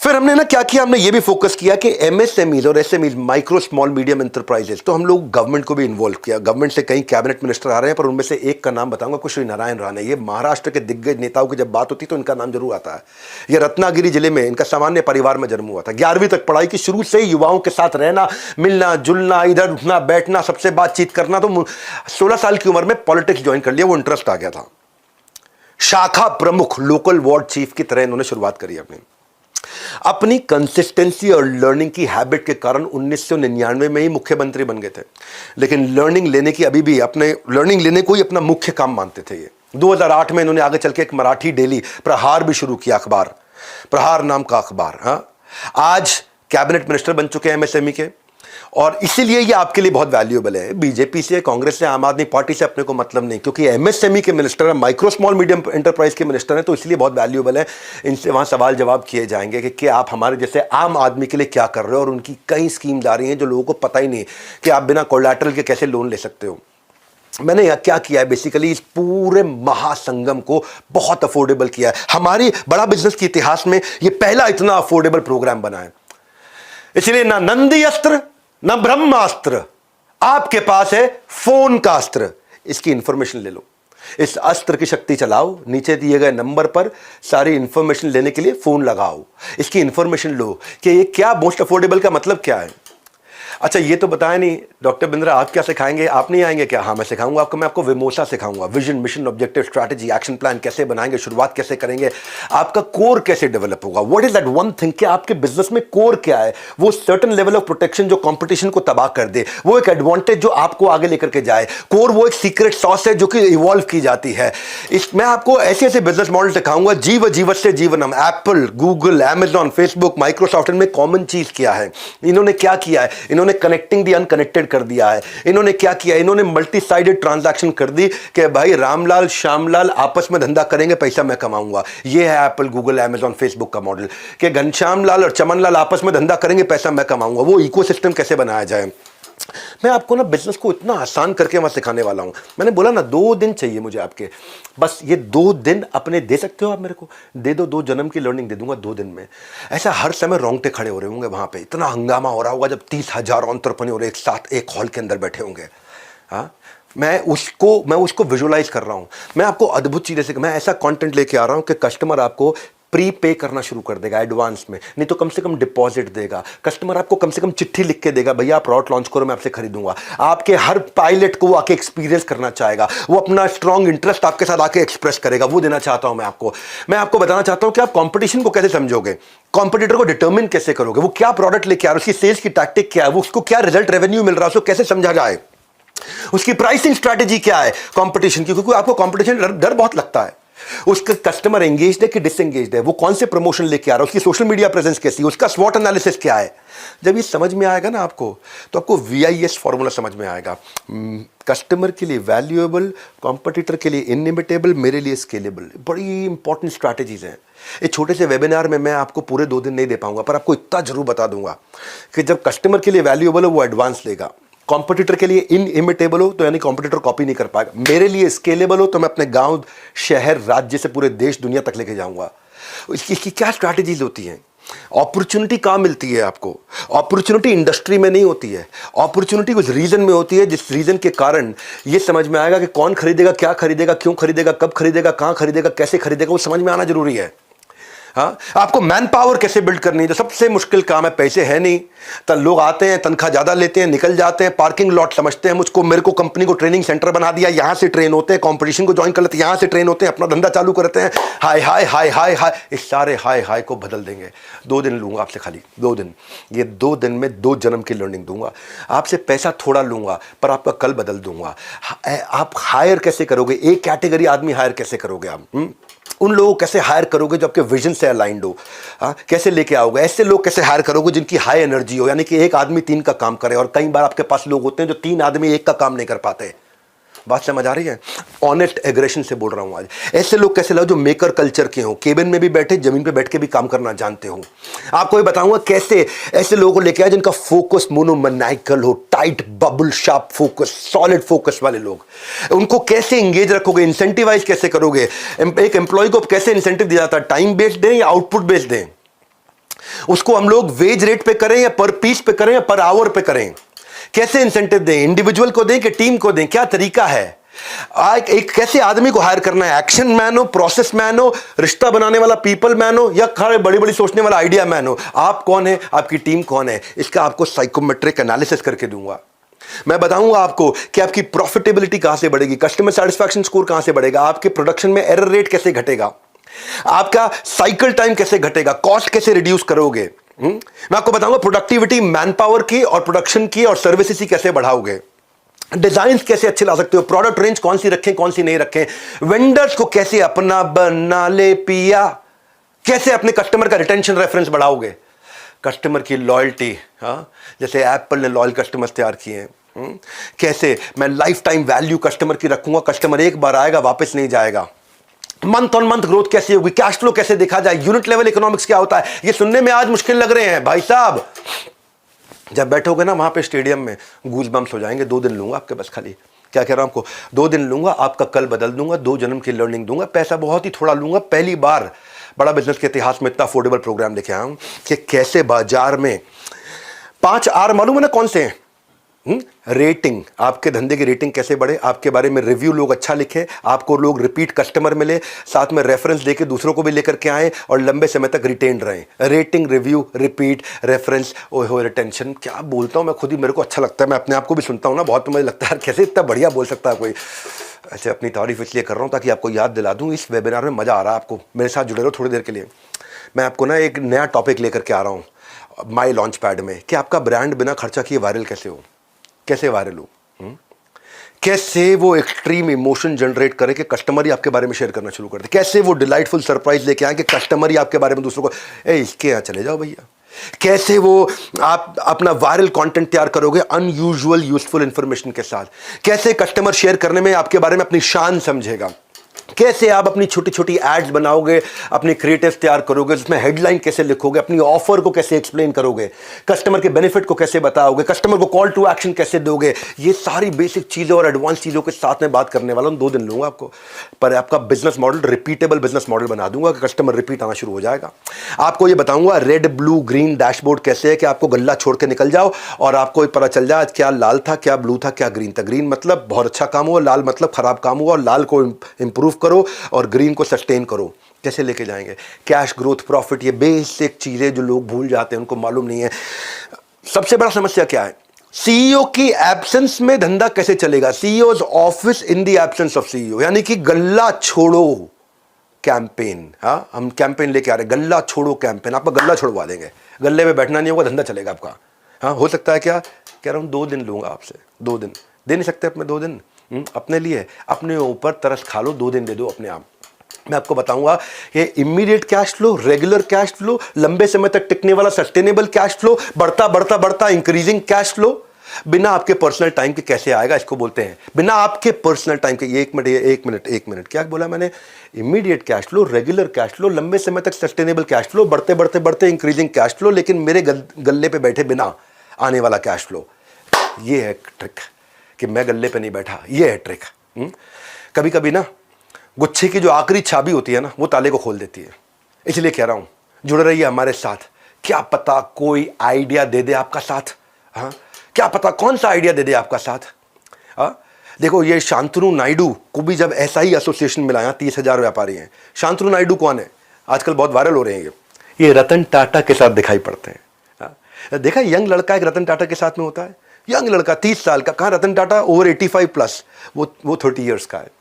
फिर हमने ना क्या किया, हमने ये भी फोकस किया कि एमएसएमईज और SMEs, micro small medium enterprises, तो हम लोग गवर्नमेंट को भी इन्वॉल्व किया। गवर्नमेंट से कई कैबिनेट मिनिस्टर आ रहे हैं, पर उनमें से एक का नाम बताऊंगा, कुछ श्री नारायण राणे। ये महाराष्ट्र के दिग्गज नेताओं की जब बात होती तो इनका नाम जरूर आता है। ये रत्नागिरी जिले में, इनका सामान्य परिवार में जन्म हुआ था। 11वीं तक पढ़ाई की, शुरू से युवाओं के साथ रहना, मिलना जुलना, इधर उठना बैठना, सबसे बातचीत करना। तो 16 साल की उम्र में पॉलिटिक्स ज्वाइन कर लिया, वो इंटरेस्ट आ गया था। शाखा प्रमुख, लोकल वार्ड चीफ की तरह इन्होंने शुरुआत करी अपनी कंसिस्टेंसी और लर्निंग की हैबिट के कारण 1999 में ही मुख्यमंत्री बन गए थे। लेकिन लर्निंग लेने की अभी भी लर्निंग लेने को ही अपना मुख्य काम मानते थे। ये 2008 में इन्होंने आगे चल के एक मराठी डेली प्रहार भी शुरू किया, अखबार प्रहार नाम का अखबार। हाँ, आज कैबिनेट मिनिस्टर बन चुके हैं एमएसएमई के, और इसीलिए ये आपके लिए बहुत वैल्यूएबल है। बीजेपी से, कांग्रेस से, आम आदमी पार्टी से अपने को मतलब नहीं, क्योंकि एमएसएमई के मिनिस्टर है, माइक्रो स्मॉल मीडियम एंटरप्राइज के मिनिस्टर हैं, तो इसलिए बहुत वैल्यूएबल है। इनसे वहां सवाल जवाब किए जाएंगे कि आप हमारे जैसे आम आदमी के लिए क्या कर रहे हो, और उनकी कई स्कीम्स आ रही हैं जो लोगों को पता ही नहीं कि आप बिना कोलैटरल के कैसे लोन ले सकते हो। मैंने यह क्या किया है, बेसिकली इस पूरे महासंगम को बहुत अफोर्डेबल किया है। हमारी बड़ा बिजनेस के इतिहास में यह पहला इतना अफोर्डेबल प्रोग्राम बना है। इसलिए ना नंदी अस्त्र ना ब्रह्मास्त्र, आपके पास है फोन का अस्त्र। इसकी इंफॉर्मेशन ले लो, इस अस्त्र की शक्ति चलाओ। नीचे दिए गए नंबर पर सारी इंफॉर्मेशन लेने के लिए फोन लगाओ, इसकी इंफॉर्मेशन लो कि ये क्या मोस्ट अफोर्डेबल का मतलब क्या है। अच्छा ये तो बताया नहीं डॉक्टर बिंद्रा, आप क्या सिखाएंगे? आप नहीं आएंगे क्या? हाँ मैं सिखाऊंगा आपको। मैं आपको विमोसा सिखाऊंगा, vision, mission, objective, strategy, action plan कैसे बनाएंगे, शुरुआत कैसे करेंगे, आपका कोर कैसे डेवलप होगा, what is that one thing कि आपके बिजनेस में कोर क्या है, वो सर्टन लेवल ऑफ प्रोटेक्शन जो कंपटीशन को तबाह कर दे, वो एक एडवांटेज जो आपको आगे लेकर के जाए। कोर वो एक सीक्रेट सॉस है जो कि इवॉल्व की जाती है। मैं आपको ऐसे ऐसे बिजनेस मॉडल सिखाऊंगा, जीवत से जीवनम। Apple, Google, Amazon, Facebook, Microsoft, इनमें कॉमन चीज क्या है? इन्होंने क्या किया है? इन्होंने कनेक्टिंग दी अनकनेक्टेड कर दिया है। इन्होंने क्या किया? इन्होंने मल्टी साइडेड ट्रांजैक्शन कर दी कि भाई रामलाल श्यामलाल आपस में धंधा करेंगे, पैसा मैं कमाऊंगा। ये है एप्पल, गूगल, अमेजॉन, फेसबुक का मॉडल कि घनश्याम लाल और चमन लाल आपस में धंधा करेंगे, पैसा मैं कमाऊंगा। वो इकोसिस्टम कैसे बनाया जाए। मैं आपको ना बिजनेस को इतना आसान करके वहां सिखाने वाला हूं। मैंने बोला ना 2 दिन चाहिए मुझे आपके, बस ये 2 दिन अपने दे सकते हो आप मेरे को? दे दो, 2 जन्म की लर्निंग दे दूंगा 2 दिन में। ऐसा हर समय रोंगटे खड़े हो रहे होंगे वहां पे, इतना हंगामा हो रहा होगा जब 30,000 एंटरप्रेन्योर एक साथ एक हॉल के अंदर बैठे होंगे। हाँ, मैं उसको विजुअलाइज कर रहा हूं। मैं आपको अद्भुत चीजें से, मैं ऐसा कंटेंट लेके आ रहा हूं कि कस्टमर आपको प्री पे करना शुरू कर देगा एडवांस में, नहीं तो कम से कम डिपॉजिट देगा। कस्टमर आपको कम से कम चिट्ठी लिख के देगा, भैया आप प्रोडक्ट लॉन्च करो मैं आपसे खरीदूंगा। आपके हर पायलट को वो आके एक्सपीरियंस करना चाहेगा, वो अपना स्ट्रॉन्ग इंटरेस्ट आपके साथ आके एक्सप्रेस करेगा। वो देना चाहता हूं मैं आपको बताना चाहता हूं कि आप कंपटीशन को कैसे समझोगे, कॉम्पिटिटर को डिटर्मिन कैसे करोगे, वो क्या प्रोडक्ट लेके आ रहा है, उसकी सेल्स की टैक्टिक क्या है, वो उसको क्या रिजल्ट रेवेन्यू मिल रहा है, उसको कैसे समझा जाए, उसकी प्राइसिंग स्ट्रैटेजी क्या है कंपटीशन की। क्योंकि आपको कंपटीशन डर बहुत लगता है। उसका कस्टमर एंगेज्ड है कि डिसएंगेज्ड है, वो कौन से प्रमोशन लेके आ रहा है, उसकी सोशल मीडिया प्रेजेंस कैसी है, उसका स्वॉट एनालिसिस क्या है। जब ये समझ में आएगा ना आपको, तो आपको VIS फॉर्मूला समझ में आएगा। कस्टमर के लिए वैल्यूएबल, कॉम्पिटिटर के लिए इनइमिटेबल, मेरे लिए स्केलेबल। बड़ी इंपॉर्टेंट स्ट्रैटेजीज हैं। एक छोटे से वेबिनार में मैं आपको पूरे 2 दिन नहीं दे पाऊंगा, पर आपको इतना जरूर बता दूंगा कि जब कस्टमर के लिए वैल्यूएबल हो वो एडवांस लेगा, कॉम्पिटिटर के लिए इनइमिटेबल हो तो यानी कॉम्पिटिटर कॉपी नहीं कर पाएगा, मेरे लिए स्केलेबल हो तो मैं अपने गांव, शहर, राज्य से पूरे देश, दुनिया तक लेके जाऊंगा। इसकी क्या स्ट्रैटेजीज होती हैं? अपॉर्चुनिटी कहां मिलती है आपको? अपॉर्चुनिटी इंडस्ट्री में नहीं होती है, अपॉर्चुनिटी उस रीजन में होती है जिस रीजन के कारण ये समझ में आएगा कि कौन खरीदेगा, क्या खरीदेगा, क्यों खरीदेगा, कब खरीदेगा, कहां खरीदेगा, कैसे खरीदेगा, वो समझ में आना जरूरी है। हाँ, आपको मैन पावर कैसे बिल्ड करनी है, जो सबसे मुश्किल काम है। पैसे है नहीं तो लोग आते हैं, तनख्वाह ज्यादा लेते हैं, निकल जाते हैं, पार्किंग लॉट समझते हैं मुझको, मेरे को कंपनी को ट्रेनिंग सेंटर बना दिया, यहां से ट्रेन होते हैं, कंपटीशन को ज्वाइन कर लेते हैं, यहां से ट्रेन होते हैं, अपना धंधा चालू करते हैं। हाय हाय हाय हाय हाय, इस सारे हाय हाय को बदल देंगे। 2 दिन लूंगा आपसे, खाली 2 दिन। ये 2 दिन में 2 जन्म की लर्निंग दूंगा आपसे। पैसा थोड़ा लूंगा पर आपका कल बदल दूंगा। आप हायर कैसे करोगे, एक कैटेगरी आदमी हायर कैसे करोगे आप? उन लोगों को कैसे हायर करोगे जो आपके विजन से अलाइंड हो? कैसे लेके आओगे? ऐसे लोग कैसे हायर करोगे जिनकी हाई एनर्जी हो, यानी कि एक आदमी 3 का काम करे। और कई बार आपके पास लोग होते हैं जो 3 आदमी 1 का काम नहीं कर पाते। बात समझ आ रही है? ऑनेस्ट एग्रेशन से बोल रहा हूं आज। ऐसे लोग कैसे लाओ जो मेकर कल्चर के हो, केबिन में भी बैठे, जमीन पे बैठ के भी काम करना जानते हो। आपको ये बताऊंगा कैसे ऐसे लोगों को लेके आए जिनका फोकस मोनोमैनिकल हो, tight bubble sharp focus, solid focus वाले लोग। उनको कैसे एंगेज रखोगे, इंसेंटिवाइज कैसे करोगे? एक एम्प्लॉय को कैसे इंसेंटिव दिया जाता है, टाइम बेस्ड दें या आउटपुट बेस्ड दें? उसको हम लोग वेज रेट पे करें या पर पीस पे करें या पर आवर पे करें? कैसे इंसेंटिव दें, इंडिविजुअल को दें कि टीम को दें, क्या तरीका है? एक कैसे आदमी को हायर करना है, एक्शन मैन हो, प्रोसेस मैन हो, रिश्ता बनाने वाला पीपल मैन हो, या खड़े बड़ी बड़ी सोचने वाला आइडिया मैन हो? आप कौन है, आपकी टीम कौन है, इसका आपको साइकोमेट्रिक एनालिसिस करके दूंगा। मैं बताऊंगा आपको कि आपकी प्रॉफिटेबिलिटी कहां से बढ़ेगी, कस्टमर सेटिस्फैक्शन स्कोर कहां से बढ़ेगा, आपके प्रोडक्शन में एरर रेट कैसे घटेगा, आपका साइकिल टाइम कैसे घटेगा, कॉस्ट कैसे रिड्यूस करोगे। मैं आपको बताऊंगा प्रोडक्टिविटी मैन पावर की और प्रोडक्शन की और सर्विसेज की कैसे बढ़ाओगे, डिजाइन कैसे अच्छे ला सकते हो, प्रोडक्ट रेंज कौन सी रखें कौन सी नहीं रखें, वेंडर्स को कैसे अपना बना ले पिया, कैसे अपने कस्टमर का रिटेंशन रेफरेंस बढ़ाओगे, कस्टमर की लॉयल्टी, हाँ जैसे एप्पल ने लॉयल कस्टमर्स तैयार किए हैं, कैसे मैं लाइफ टाइम वैल्यू कस्टमर की रखूंगा, कस्टमर एक बार आएगा वापस नहीं जाएगा, मंथ ऑन मंथ ग्रोथ कैसे होगी, कैश फ्लो कैसे देखा जाए, यूनिट लेवल इकोनॉमिक्स क्या होता है। ये सुनने में आज मुश्किल लग रहे हैं भाई साहब, जब बैठोगे ना वहां पे स्टेडियम में गूज बम्स हो जाएंगे। 2 दिन लूंगा आपके, बस खाली क्या कह रहा हूं आपको, 2 दिन लूंगा, आपका कल बदल दूंगा, 2 जन्म की लर्निंग दूंगा, पैसा बहुत ही थोड़ा लूंगा। पहली बार बड़ा बिजनेस के इतिहास में इतना अफोर्डेबल प्रोग्राम लेके आया हूं कि कैसे बाजार में 5 R मालूम है ना कौन से हैं? रेटिंग, आपके धंधे की रेटिंग कैसे बढ़े, आपके बारे में रिव्यू लोग अच्छा लिखे, आपको लोग रिपीट कस्टमर मिले, साथ में रेफरेंस देके दूसरों को भी लेकर के आए और लंबे समय तक रिटेन रहें। रेटिंग, रिव्यू, रिपीट, रेफरेंस, ओए हो रिटेंशन। क्या बोलता हूँ मैं खुद ही, मेरे को अच्छा लगता है, मैं अपने आप को भी सुनता हूँ ना बहुत, तो मुझे लगता है कैसे इतना बढ़िया बोल सकता है कोई। अच्छा, अपनी तारीफ इसलिए कर रहा हूँ ताकि आपको याद दिला दूँ, इस वेबिनार में मज़ा आ रहा है आपको, मेरे साथ जुड़े रहो थोड़ी देर के लिए। मैं आपको ना एक नया टॉपिक लेकर के आ रहा हूँ माई लॉन्च पैड में, कि आपका ब्रांड बिना खर्चा किए वायरल कैसे हो, कैसे वायरल हो, कैसे वो एक्सट्रीम इमोशन जनरेट करे कि कस्टमर ही आपके बारे में शेयर करना शुरू कर दे, कैसे वो डिलाइटफुल सरप्राइज लेके आए कि कस्टमर ही आपके बारे में दूसरों को, इसके यहाँ चले जाओ भैया, कैसे वो आप अपना वायरल कंटेंट तैयार करोगे अनयूजुअल यूजफुल इंफॉर्मेशन के साथ, कैसे कस्टमर शेयर करने में आपके बारे में अपनी शान समझेगा, कैसे आप अपनी छोटी छोटी एड्स बनाओगे, अपनी क्रिएटिव तैयार करोगे, जिसमें हेडलाइन कैसे लिखोगे, अपनी ऑफर को कैसे एक्सप्लेन करोगे, कस्टमर के बेनिफिट को कैसे बताओगे, कस्टमर को कॉल टू एक्शन कैसे दोगे, ये सारी बेसिक चीज़ों और एडवांस चीज़ों के साथ में बात करने वाला हूं। 2 दिन लूंगा आपको, पर आपका business model repeatable business model बना दूंगा कि कस्टमर रिपीट आना शुरू हो जाएगा। आपको ये बताऊंगा रेड ब्लू ग्रीन डैशबोर्ड कैसे है कि आपको गल्ला छोड़ के निकल जाओ और आपको पता चल जाए आज क्या लाल था, क्या ब्लू था, क्या ग्रीन था। ग्रीन मतलब बहुत अच्छा काम हुआ, लाल मतलब खराब काम हुआ, और लाल को इंप्रूव करो और ग्रीन को सस्टेन करो। कैसे लेके जाएंगे? कैश, ग्रोथ, प्रॉफिट, ये बेसिक चीजें जो लोग भूल जाते हैं, उनको मालूम नहीं है। सबसे बड़ा समस्या क्या है? सीईओ की एब्सेंस में धंधा कैसे चलेगा? CEOs office in the absence of CEO, यानी कि गल्ला छोड़ो कैंपेन। हाँ, हम कैंपेन लेके आ रहे हैं, गल्ला छोड़ो कैंपेन। आपका गल्ला छोड़वा देंगे, गल्ले में बैठना नहीं होगा, धंधा चलेगा आपका। हाँ, हो सकता है क्या? कह रहा हूं 2 दिन लूंगा आपसे, 2 दिन दे नहीं सकते अपने 2 दिन अपने लिए, अपने ऊपर तरस खा लो, 2 दिन दे दो अपने आप। मैं आपको बताऊंगा ये immediate cash flow, regular cash flow, लंबे समय तक टिकने वाला सस्टेनेबल कैश फ्लो, बढ़ता बढ़ता बढ़ता इंक्रीजिंग कैश फ्लो, बिना आपके पर्सनल टाइम के कैसे आएगा, इसको बोलते हैं बिना आपके पर्सनल टाइम के। ये एक मिनट क्या बोला मैंने? Immediate cash flow, regular cash flow, लंबे समय तक सस्टेनेबल कैश फ्लो, बढ़ते बढ़ते बढ़ते इंक्रीजिंग कैश फ्लो, लेकिन मेरे गल्ले पे बैठे बिना आने वाला कैश फ्लो। ये है ट्रिक कि मैं गल्ले पे नहीं बैठा, ये है ट्रिक। कभी कभी ना गुच्छे की जो आखिरी चाबी होती है ना, वो ताले को खोल देती है। इसलिए कह रहा हूं जुड़े रहिए हमारे साथ, क्या पता कोई आइडिया दे दे आपका साथ। हाँ, क्या पता कौन सा आइडिया दे दे आपका साथ। हाँ, देखो ये शांतनु नायडू को भी जब ऐसा ही एसोसिएशन मिला, 30,000 व्यापारी हैं। शांतनु नायडू कौन है? आजकल बहुत वायरल हो रहे हैं ये रतन टाटा के साथ दिखाई पड़ते हैं। हाँ, देखा यंग लड़का एक रतन टाटा के साथ में होता है, यंग लड़का 30 साल का। कहाँ रतन टाटा ओवर 85 प्लस, वो 30 इयर्स का है।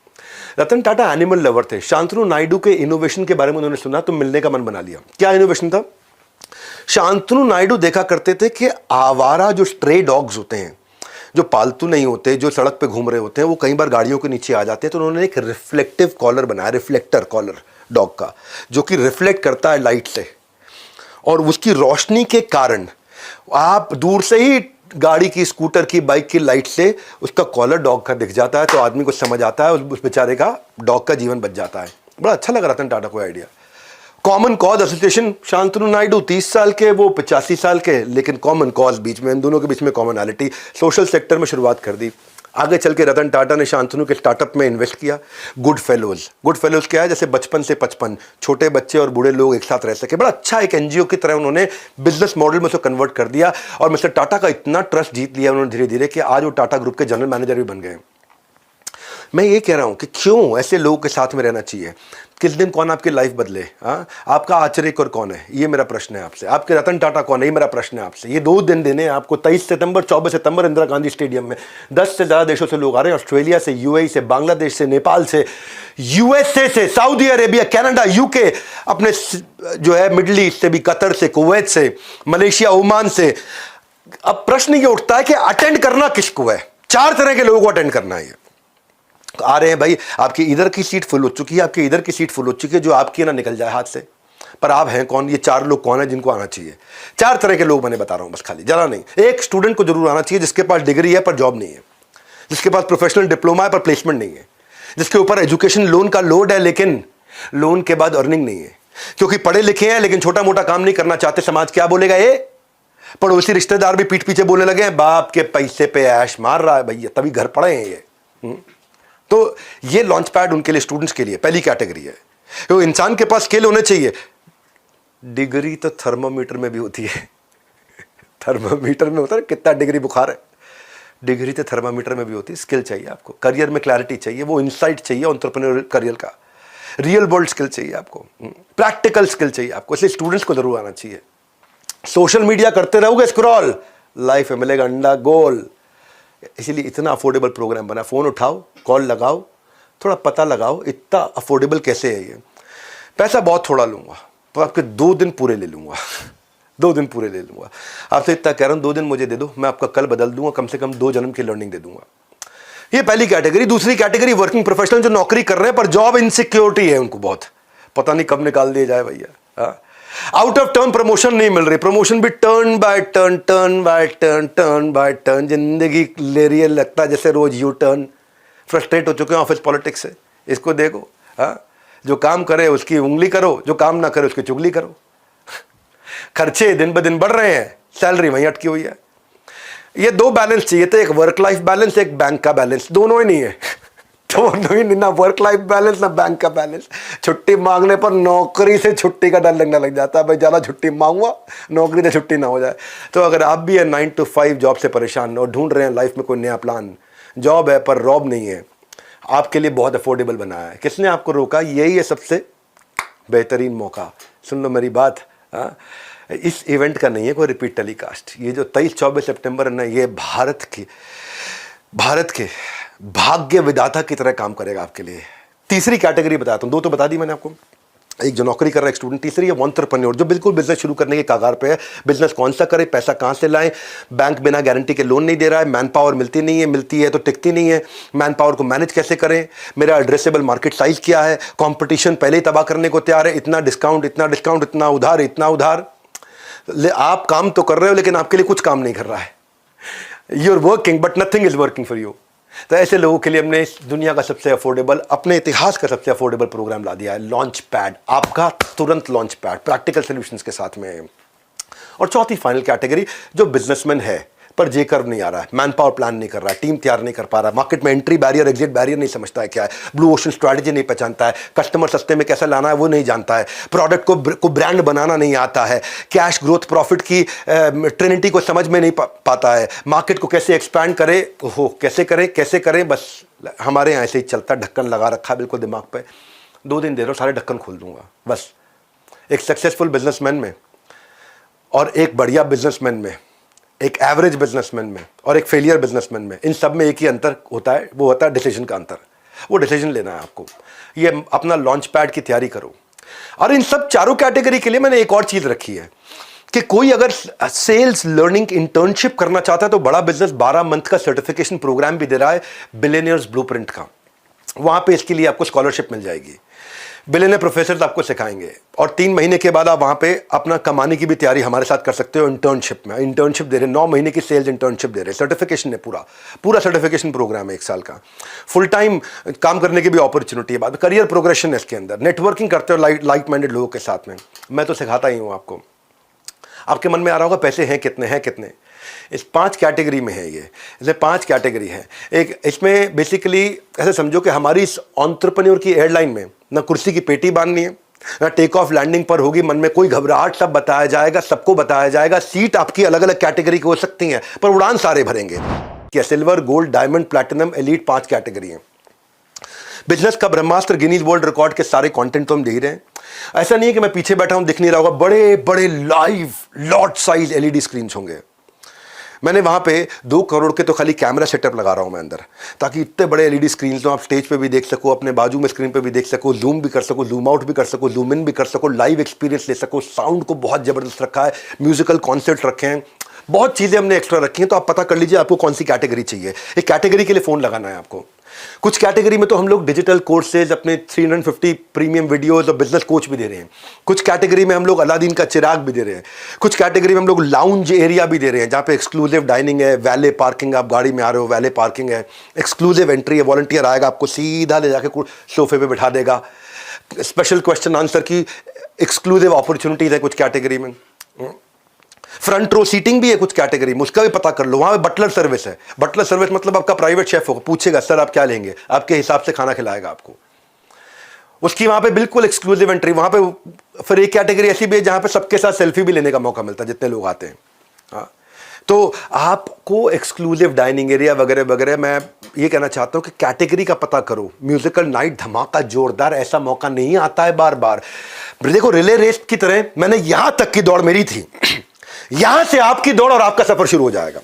रतन टाटा एनिमल लवर थे। शांतनु नायडू के इनोवेशन के बारे में उन्होंने सुना तो मिलने का मन बना लिया। क्या इनोवेशन था? शांतनु नायडू देखा करते थे कि आवारा जो स्ट्रे डॉग्स होते हैं, जो पालतू नहीं होते, जो सड़क पे घूम रहे होते हैं, वो कई बार गाड़ियों के नीचे आ जाते हैं। तो उन्होंने एक रिफ्लेक्टिव कॉलर बनाया, रिफ्लेक्टर कॉलर डॉग का, जो कि रिफ्लेक्ट करता है लाइट से, और उसकी रोशनी के कारण आप दूर से ही गाड़ी की, स्कूटर की, बाइक की लाइट से उसका कॉलर डॉग का दिख जाता है, तो आदमी को समझ आता है, उस बेचारे का डॉग का जीवन बच जाता है। बड़ा अच्छा लगा रतन टाटा को idea. Common cause association, Shantanu Naidu 30 साल के, वो 85 साल के, लेकिन कॉमन कॉज बीच में, इन दोनों के बीच में कॉमनैलिटी। सोशल सेक्टर में शुरुआत कर दी। आगे चल के रतन टाटा ने शांतनु के स्टार्टअप में इन्वेस्ट किया, गुड फेलोज। गुड फेलोज क्या है? जैसे बचपन से 55 छोटे बच्चे और बूढ़े लोग एक साथ रह सके। बड़ा अच्छा एक एनजीओ की तरह उन्होंने बिजनेस मॉडल में उसको कन्वर्ट कर दिया, और मिस्टर टाटा का इतना ट्रस्ट जीत लिया उन्होंने धीरे धीरे कि आज वो टाटा ग्रुप के जनरल मैनेजर भी बन गए। मैं ये कह रहा हूं कि क्यों ऐसे लोगों के साथ में रहना चाहिए। किस दिन कौन आपकी लाइफ बदले। हाँ, आपका आचर्यकर कौन है? ये मेरा प्रश्न है आपसे। आपके रतन टाटा कौन है? ये मेरा प्रश्न है आपसे। ये 2 दिन देने हैं आपको, 23 सितंबर 24 सितंबर इंदिरा गांधी स्टेडियम में। 10 से ज़्यादा देशों से लोग आ रहे हैं, ऑस्ट्रेलिया से, यूएई से, बांग्लादेश से, नेपाल से, यूएसए से, सऊदी अरेबिया, कनाडा, यूके, अपने जो है मिडल ईस्ट से भी, कतर से, कुवैत से, मलेशिया, ओमान से। अब प्रश्न ये उठता है कि अटेंड करना किसको है? 4 तरह के लोगों को अटेंड करना है। आ रहे हैं भाई, आपकी इधर की सीट फुल हो चुकी है, आपकी इधर की सीट फुल हो चुकी है, जो आपकी ना निकल जाए हाथ से। पर आप हैं कौन? ये 4 लोग कौन है जिनको आना चाहिए? 4 तरह के लोग मैंने बता रहा हूं, बस खाली ज़्यादा नहीं। एक स्टूडेंट को जरूर आना चाहिए जिसके पास डिग्री है पर जॉब नहीं है, जिसके पास प्रोफेशनल डिप्लोमा है पर प्लेसमेंट नहीं है, जिसके ऊपर एजुकेशन लोन का लोड है लेकिन लोन के बाद अर्निंग नहीं है, क्योंकि पढ़े लिखे हैं लेकिन छोटा मोटा काम नहीं करना चाहते। समाज क्या बोलेगा? ये पड़ोसी रिश्तेदार भी पीठ पीछे बोलने लगे हैं, बाप के पैसे पे ऐश मार रहा है भैया, तभी घर पड़े हैं ये। तो ये लॉन्च पैड उनके लिए, स्टूडेंट्स के लिए पहली कैटेगरी है। तो इंसान के पास स्किल होने चाहिए। डिग्री तो थर्मोमीटर में भी होती है। थर्मोमीटर में होता है कितना डिग्री बुखार है। डिग्री तो थर्मामीटर में भी होती है। स्किल चाहिए आपको, करियर में क्लैरिटी चाहिए, वो इंसाइट चाहिए एंटरप्रेन्योरियल करियर का, रियल वर्ल्ड स्किल चाहिए आपको, प्रैक्टिकल स्किल चाहिए आपको। इसलिए स्टूडेंट्स को जरूर आना चाहिए। सोशल मीडिया करते रहोगे स्क्रॉल, लाइफ में मिलेगा अंडा गोल। इसीलिए इतना अफोर्डेबल प्रोग्राम बना। फ़ोन उठाओ, कॉल लगाओ, थोड़ा पता लगाओ इतना अफोर्डेबल कैसे है ये। पैसा बहुत थोड़ा लूँगा तो आपके 2 दिन पूरे ले लूँगा 2 दिन पूरे ले लूँगा आपसे। इतना कह रहा हूँ 2 दिन मुझे दे दो, मैं आपका कल बदल दूंगा, कम से कम 2 जन्म की लर्निंग दे दूंगा। ये पहली कैटेगरी। दूसरी कैटेगरी वर्किंग प्रोफेशनल जो नौकरी कर रहे हैं पर जॉब इनसिक्योरिटी है उनको, बहुत पता नहीं कब निकाल दिया जाए भैया। आउट ऑफ टर्न प्रमोशन नहीं मिल रही, प्रमोशन भी turn by turn, turn by turn, turn by turn. जिंदगी ले रही है, लगता है जैसे रोज यू टर्न। फ्रस्ट्रेट हो चुके हैं ऑफिस पॉलिटिक्स से। इसको देखो, जो काम करे उसकी उंगली करो, जो काम ना करे उसकी चुगली करो। खर्चे दिन ब दिन बढ़ रहे हैं, सैलरी वहीं अटकी हुई है। ये 2 बैलेंस चाहिए थे, एक वर्क लाइफ बैलेंस, एक बैंक का बैलेंस। दोनों ही नहीं है दोनों ही नहीं, ना वर्क लाइफ बैलेंस ना बैंक का बैलेंस। छुट्टी मांगने पर नौकरी से छुट्टी का डर लगने लग जाता है। भाई ज़्यादा छुट्टी मांगूंगा, नौकरी से छुट्टी ना हो जाए। तो अगर आप भी है 9 to 5 जॉब से परेशान और ढूंढ रहे हैं लाइफ में कोई नया प्लान, जॉब है पर रॉब नहीं है, आपके लिए बहुत अफोर्डेबल बनाया है। किसने आपको रोका? यही है सबसे बेहतरीन मौका। सुन लो मेरी बात, इस इवेंट का नहीं है कोई रिपीट टेलीकास्ट। ये जो 23-24 सितंबर है ना, ये भारत के भाग्य विधाता की तरह काम करेगा आपके लिए। तीसरी कैटेगरी बताता हूँ, 2 तो बता दी मैंने आपको, एक जो नौकरी कर रहा है एक स्टूडेंट। तीसरी है एंटरप्रेन्योर, जो बिल्कुल बिजनेस शुरू करने के कगार पे है। बिजनेस कौन सा करे, पैसा कहाँ से लाएं, बैंक बिना गारंटी के लोन नहीं दे रहा है, मैन पावर मिलती नहीं है, मिलती है तो टिकती नहीं है, मैन पावर को मैनेज कैसे करें, मेरा एड्रेसेबल मार्केट साइज क्या है, कंपटीशन पहले ही तबाह करने को तैयार है, इतना डिस्काउंट, इतना डिस्काउंट, इतना उधार, इतना उधार। आप काम तो कर रहे हो लेकिन आपके लिए कुछ काम नहीं कर रहा है। You are working but nothing is working for you. तो ऐसे लोगों के लिए हमने इस दुनिया का सबसे अफोर्डेबल, अपने इतिहास का सबसे अफोर्डेबल प्रोग्राम ला दिया है, लॉन्च पैड। आपका तुरंत लॉन्च पैड प्रैक्टिकल सॉल्यूशंस के साथ में। और चौथी फाइनल कैटेगरी, जो बिजनेसमैन है पर जे कर्व नहीं आ रहा है, मैन पावर प्लान नहीं कर रहा है, टीम तैयार नहीं कर पा रहा है, मार्केट में एंट्री बैरियर एग्जिट बैरियर नहीं समझता है क्या है, ब्लू ओशन स्ट्रैटेजी नहीं पहचानता है, कस्टमर सस्ते में कैसे लाना है वो नहीं जानता है, प्रोडक्ट को ब्रांड बनाना नहीं आता है, कैश ग्रोथ प्रॉफिट की ट्रिनिटी को समझ में नहीं पाता है, मार्केट को कैसे एक्सपैंड करे, कैसे करें। बस हमारे यहाँ ऐसे ही चलता, ढक्कन लगा रखा है बिल्कुल दिमाग पे। 2 दिन दे रहा हूँ, सारे ढक्कन खोल दूंगा। बस एक सक्सेसफुल बिजनेसमैन में और एक बढ़िया बिजनेसमैन में, एक एवरेज बिजनेसमैन में और एक फेलियर बिजनेसमैन में, इन सब में एक ही अंतर होता है, वो होता है डिसीजन का अंतर। वो डिसीजन लेना है आपको। ये अपना लॉन्च पैड की तैयारी करो। और इन सब चारों कैटेगरी के लिए मैंने एक और चीज़ रखी है कि कोई अगर सेल्स लर्निंग इंटर्नशिप करना चाहता है तो बड़ा बिजनेस 12 मंथ का सर्टिफिकेशन प्रोग्राम भी दे रहा है, बिलियनियर्स ब्लूप्रिंट का। वहाँ पे इसके लिए आपको स्कॉलरशिप मिल जाएगी। बिलियनियर प्रोफेसर आपको सिखाएंगे और 3 महीने के बाद आप वहाँ पे अपना कमाने की भी तैयारी हमारे साथ कर सकते हो। इंटर्नशिप में इंटर्नशिप दे रहे हैं, 9 महीने की सेल्स इंटर्नशिप दे रहे हैं, सर्टिफिकेशन है, पूरा सर्टिफिकेशन प्रोग्राम है 1 साल का। फुल टाइम काम करने की भी अपॉर्चुनिटी है, बाद करियर प्रोग्रेशन है इसके अंदर। नेटवर्किंग करते हो लाइक माइंडेड लोगों के साथ में। मैं तो सिखाता ही हूँ आपको। आपके मन में आ रहा होगा पैसे हैं कितने। इस 5 कैटेगरी में है ये। इसमें 5 कैटेगरी है। एक इसमें बेसिकली ऐसे समझो कि हमारी इस एंटरप्रेन्योर की एयरलाइन में ना कुर्सी की पेटी बांधनी है, ना टेक ऑफ लैंडिंग पर होगी मन में कोई घबराहट, सब बताया जाएगा, सबको बताया जाएगा। सीट आपकी अलग अलग कैटेगरी की हो सकती हैं पर उड़ान सारे भरेंगे। क्या silver, gold, diamond, platinum, elite 5 category हैं। बिजनेस का ब्रह्मास्त्र, गिनीज वर्ल्ड रिकॉर्ड के सारे कंटेंट तो हम दे ही रहे हैं। ऐसा नहीं है कि मैं पीछे बैठा हूं दिख नहीं रहा होगा, बड़े बड़े live lot size LED screen होंगे। मैंने वहाँ पे 2 करोड़ के तो खाली कैमरा सेटअप लगा रहा हूँ मैं अंदर, ताकि इतने बड़े एलईडी स्क्रीन तो आप स्टेज पे भी देख सको, अपने बाजू में स्क्रीन पे भी देख सको, जूम भी कर सको, जूम आउट भी कर सको, जूम इन भी कर सको, लाइव एक्सपीरियंस ले सको। साउंड को बहुत ज़बरदस्त रखा है, म्यूजिकल कॉन्सर्ट रखे हैं, बहुत चीज़ें हमने एक्स्ट्रा रखी हैं। तो आप पता कर लीजिए आपको कौन सी कैटेगरी चाहिए। एक कैटेगरी के लिए फ़ोन लगाना है आपको। कुछ कैटेगरी में तो हम लोग डिजिटल कोर्सेज, अपने 350 प्रीमियम वीडियोस और बिजनेस कोच भी दे रहे हैं। कुछ कैटेगरी में हम लोग अलादीन का चिराग भी दे रहे हैं। कुछ कैटेगरी में हम लोग लाउंज एरिया भी दे रहे हैं, जहाँ पे एक्सक्लूसिव डाइनिंग है, वैले पार्किंग, आप गाड़ी में आ रहे हो वैले पार्किंग है, एक्सक्लूसिव एंट्री है, वॉलंटियर आएगा आपको सीधा ले जाके सोफे पे बिठा देगा। स्पेशल क्वेश्चन आंसर की एक्सक्लूसिव अपॉर्चुनिटीज है कुछ कैटेगरी में। फ्रंट रो सीटिंग भी है कुछ कैटेगरी में, उसका भी पता कर लो। वहाँ पे बटलर सर्विस है। बटलर सर्विस मतलब आपका प्राइवेट शेफ होगा, पूछेगा सर आप क्या लेंगे, आपके हिसाब से खाना खिलाएगा आपको। उसकी वहाँ पे बिल्कुल एक्सक्लूसिव एंट्री। वहाँ पे फिर एक कैटेगरी ऐसी भी है जहाँ पे सबके साथ सेल्फी भी लेने का मौका मिलता है जितने लोग आते हैं। हाँ, तो आपको एक्सक्लूसिव डाइनिंग एरिया वगैरह वगैरह, मैं ये कहना चाहता हूँ कि कैटेगरी का पता करो। म्यूजिकल नाइट धमाका जोरदार, ऐसा मौका नहीं आता है बार बार। देखो रिले रेस की तरह मैंने यहां तक की दौड़ मेरी थी, यहां से आपकी दौड़ और आपका सफर शुरू हो जाएगा।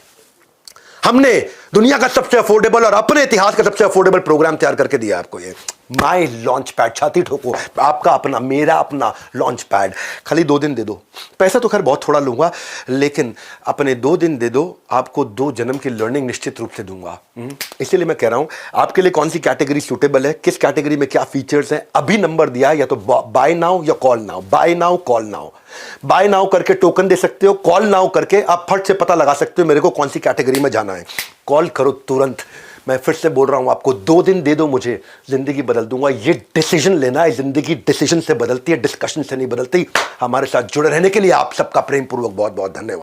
हमने दुनिया का सबसे अफोर्डेबल और अपने इतिहास का सबसे अफोर्डेबल प्रोग्राम तैयार करके दिया आपको। ये माई लॉन्च पैड, छाती ठोको, आपका अपना, मेरा अपना लॉन्च पैड। खाली 2 दिन दे दो, पैसा तो खैर बहुत थोड़ा लूंगा, लेकिन अपने 2 दिन दे दो, आपको 2 जन्म की लर्निंग निश्चित रूप से दूंगा। इसीलिए मैं कह रहा हूं आपके लिए कौन सी कैटेगरी सूटेबल है, किस कैटेगरी में क्या फीचर्स हैं। अभी नंबर दिया है, या तो बाय नाउ या call now, buy now call now. Buy now करके टोकन दे सकते हो, कॉल नाउ करके आप फट से पता लगा सकते हो मेरे को कौन सी कैटेगरी में जाना है। कॉल करो तुरंत। मैं फिर से बोल रहा हूं आपको, 2 दिन दे दो मुझे, जिंदगी बदल दूंगा। ये डिसीजन लेना है, जिंदगी डिसीजन से बदलती है, डिस्कशन से नहीं बदलती। हमारे साथ जुड़े रहने के लिए आप सबका प्रेम पूर्वक बहुत बहुत धन्यवाद।